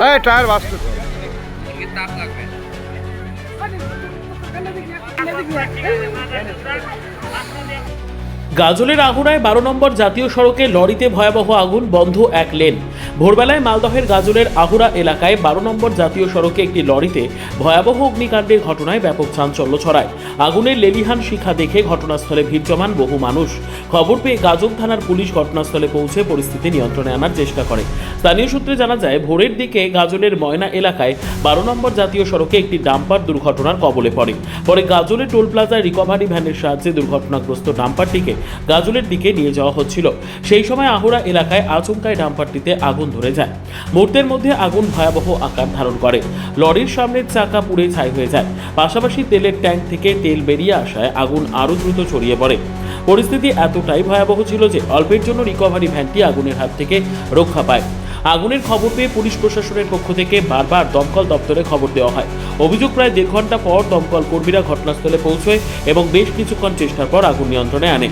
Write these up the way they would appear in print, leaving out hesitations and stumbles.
এই টায়ার বাস্ত তো। গাজলের আগুনায় 12 নম্বর জাতীয় সড়কে লরিতে ভয়াবহ আগুন, বন্ধ এক লেন। ভোরবেলায় মালদহের গাজলের আহুরা এলাকায় 12 নম্বর জাতীয় সড়কে একটি লরিতে ভয়াবহ অগ্নিকাণ্ডের ঘটনায় ব্যাপক চাঞ্চল্য ছড়ায়। আগুনের লেলিহান শিখা দেখে ঘটনাস্থলে ভিড় জমান বহু মানুষ। খবর পেয়ে গাজল থানার পুলিশ ঘটনাস্থলে পৌঁছে পরিস্থিতি নিয়ন্ত্রণে আনার চেষ্টা করে। স্থানীয় সূত্রে জানা যায়, ভোরের দিকে গাজলের ময়না এলাকায় 12 নম্বর জাতীয় সড়কে একটি ডাম্পার দুর্ঘটনার কবলে পড়ে। পরে গাজলের টোল প্লাজায় রিকভারি ভ্যানের সাহায্যে দুর্ঘটনাগ্রস্ত ডাম্পারটিকে গাজলের দিকে নিয়ে যাওয়া হচ্ছিল। সেই সময় আহুরা এলাকায় আচমকায় ডাম্পারটিতে আগুন ধরে যায়। মুহূর্তের মধ্যে আগুন ভয়াবহ আকার ধারণ করে। লরির সামনের চাকা পুড়ে ছাই হয়ে যায়। পাশাপাশি তেলের ট্যাঙ্ক থেকে তেল বেরিয়ে আসায় আগুন আরও দ্রুত ছড়িয়ে পড়ে। পরিস্থিতি এতটাই ভয়াবহ ছিল যে অল্পের জন্য রিকভারি ভ্যানটি আগুনের হাত থেকে রক্ষা পায়। আগুনের খবর পেয়ে পুলিশ প্রশাসনের পক্ষ থেকে বারবার দমকল দপ্তরে খবর দেওয়া হয়। অভিযোগ, প্রায় 1.5 ঘন্টা পর দমকল কর্মীরা ঘটনাস্থলে পৌঁছয় এবং বেশ কিছুক্ষণ চেষ্টার পর আগুন নিয়ন্ত্রণে আনে।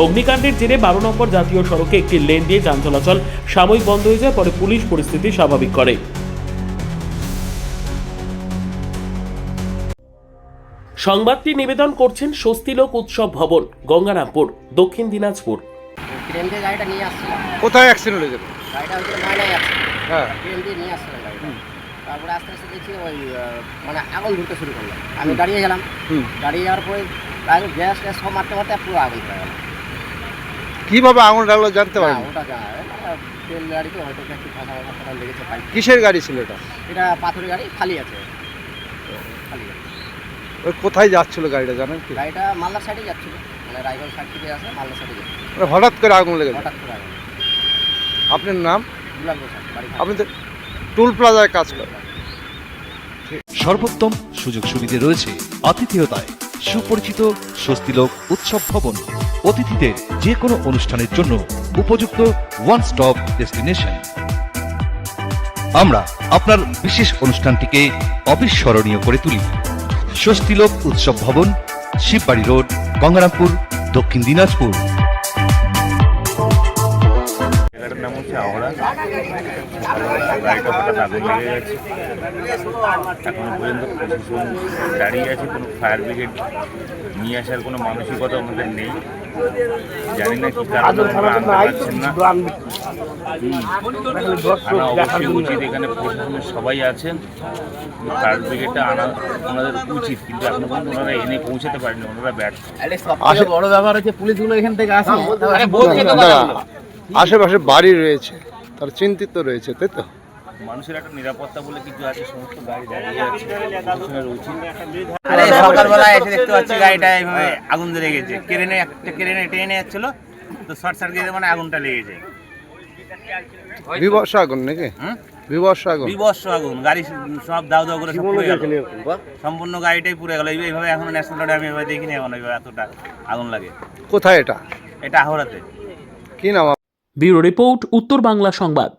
অগ্নিকাণ্ডের জেরে 12 নম্বর জাতীয় সড়কে একটি লেন দিয়ে যান চলাচল সাময়িক বন্ধ হয়ে যায়। পরে পুলিশ পরিস্থিতি স্বাভাবিক করে। সংবাদটি নিবেদন করছেন স্বস্তিলোক উৎসব ভবন, গঙ্গারামপুর, দক্ষিণ দিনাজপুর। ট্রেন দিয়ে গাড়িটা নিয়ে আসছিলাম। কোথায় অ্যাক্সিডেন্ট হয়েছে? গাড়িটা হচ্ছে ময়নায় যাচ্ছে। হ্যাঁ, ট্রেন দিয়ে নিয়ে আসছিলাম গাড়িটা। তারপরে আস্তে আস্তে দেখছি ওই মানে আগুন ধরতে শুরু করলো। আমি দাঁড়িয়ে গেলাম। দাঁড়িয়ে যাওয়ার পরে প্রায় গ্যাস ট্যাস সব মারতে মারতে পুরো আগুন ধরে গেল। কিভাবে আগুন লাগলো জানতে না, পারেন? ওটা জানা যায় না। ট্রেন গাড়ি তো হয়তো একটু ফাঁকা লেগেছে পাইপ। কিসের গাড়ি ছিল এটা? এটা পাথরের গাড়ি, খালি আছে। খালি আছে। ওই কোথায় যাচ্ছিল গাড়িটা জানেন কি? গাড়িটা মালদার সাইডে যাচ্ছিল, মানে রায়গঞ্জ সাইড থেকে আসে মালদার সাইডে যাচ্ছে। মানে হঠাৎ করে আগুন লেগেছে। হঠাৎ করে আগুন। আপনার নাম? দুলাল বসাক, বাড়ি আপনি তো টুল প্লাজায় কাজ করেন। সর্বোত্তম সুযোগ সুবিধে রয়েছে আতিথেয়তায়। সুপরিচিত স্বস্তিলোক উৎসব ভবন, অতিথিদের যে কোনো অনুষ্ঠানের জন্য উপযুক্ত ওয়ান স্টপ ডেস্টিনেশন। আমরা আপনার বিশেষ অনুষ্ঠানটিকে অবিস্মরণীয় করে তুলি। স্বস্তিলোক উৎসব ভবন, শিববাড়ি রোড, গঙ্গারামপুর, দক্ষিণ দিনাজপুর। জায়গাটার নাম হচ্ছে আওড়া। গাড়িটা হঠাৎ আগুন লেগে গেছে। এখনো পর্যন্ত প্রশাসন দাঁড়িয়ে আছে, কোনো ফায়ার ব্রিগেড নিয়ে আসার কোনো মানসিকতা আমাদের নেই। জানি না কি কারণে ওনারা আনতে পারছেন না। আনা অবশ্যই উচিত, এখানে প্রশাসনের সবাই আছেন, ফায়ার ব্রিগেডটা আনা ওনাদের উচিত, কিন্তু এখনো পর্যন্ত ওনারা এনে পৌঁছাতে পারেনি, ওনারা ব্যর্থ। বড় ব্যাপার হচ্ছে পুলিশগুলো এখান থেকে আসে। আশেপাশে বাড়ি রয়েছে, তার চিন্তিত রয়েছে, তাই তো? মানুষের একটা নিরাপত্তা বলে কিছু আছে, সমস্ত গাড়ি দাঁড়িয়ে আছে, প্রশাসনের উচিত। আরে সকালবেলা এসে দেখতে পাচ্ছি গাড়িটা এইভাবে আগুন ধরে গেছে। ক্রেনে ট্রেনে যাচ্ছিল তো শর্ট সার্কিটে মানে আগুনটা লেগেছে। বিবর্ষ আগুন নাকি? বিবর্ষ আগুন। বিবর্ষ আগুন, গাড়ি সব দাও দাও করে সব পুড়ে গেল, সম্পূর্ণ গাড়িটাই পুড়ে গেল। এইভাবে এখন ন্যাশনাল রোডে আমি এভাবে দেখিনি, এখন এইভাবে এতটা আগুন লাগে। কোথায় এটা? এটা আহরাতে। কি নাম? ব্যুরো রিপোর্ট, উত্তর বাংলা সংবাদ।